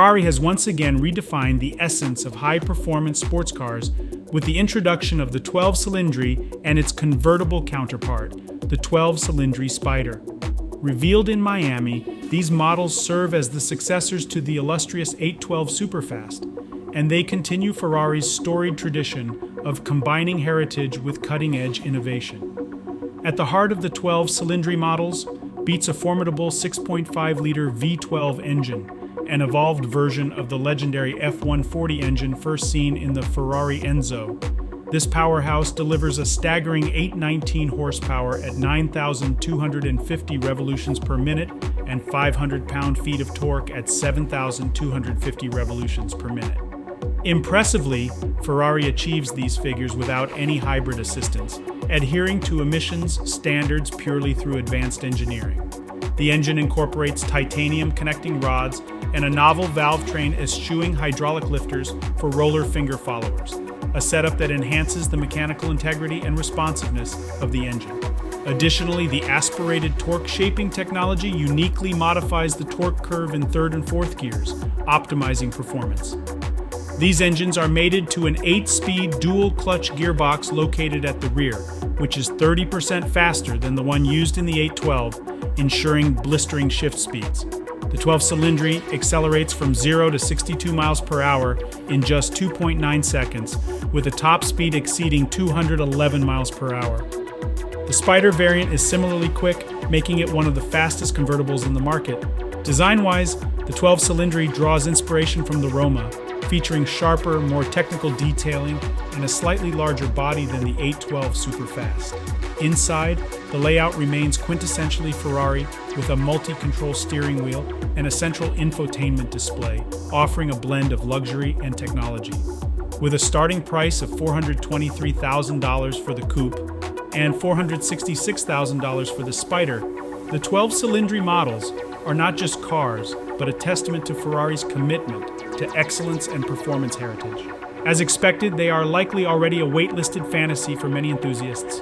Ferrari has once again redefined the essence of high-performance sports cars with the introduction of the 12-Cilindri and its convertible counterpart, the 12-Cilindri Spider. Revealed in Miami, these models serve as the successors to the illustrious 812 Superfast, and they continue Ferrari's storied tradition of combining heritage with cutting-edge innovation. At the heart of the 12-Cilindri models beats a formidable 6.5-liter V-12 engine, an evolved version of the legendary F140 engine first seen in the Ferrari Enzo. This powerhouse delivers a staggering 819 horsepower at 9,250 revolutions per minute and 500 pound-feet of torque at 7,250 revolutions per minute. Impressively, Ferrari achieves these figures without any hybrid assistance, adhering to emissions standards purely through advanced engineering. The engine incorporates titanium connecting rods and a novel valve train eschewing hydraulic lifters for roller finger followers, a setup that enhances the mechanical integrity and responsiveness of the engine. Additionally, the aspirated torque shaping technology uniquely modifies the torque curve in third and fourth gears, optimizing performance. These engines are mated to an 8-speed dual-clutch gearbox located at the rear, which is 30% faster than the one used in the 812, ensuring blistering shift speeds. The 12-Cilindri accelerates from 0 to 62 miles per hour in just 2.9 seconds, with a top speed exceeding 211 miles per hour. The Spider variant is similarly quick, making it one of the fastest convertibles in the market. Design-wise, the 12-Cilindri draws inspiration from the Roma, featuring sharper, more technical detailing and a slightly larger body than the 812 Superfast. Inside, the layout remains quintessentially Ferrari with a multi-control steering wheel and a central infotainment display, offering a blend of luxury and technology. With a starting price of $423,000 for the Coupe and $466,000 for the Spider, the 12-Cilindri models are not just cars, but a testament to Ferrari's commitment to excellence and performance heritage. As expected, they are likely already a waitlisted fantasy for many enthusiasts,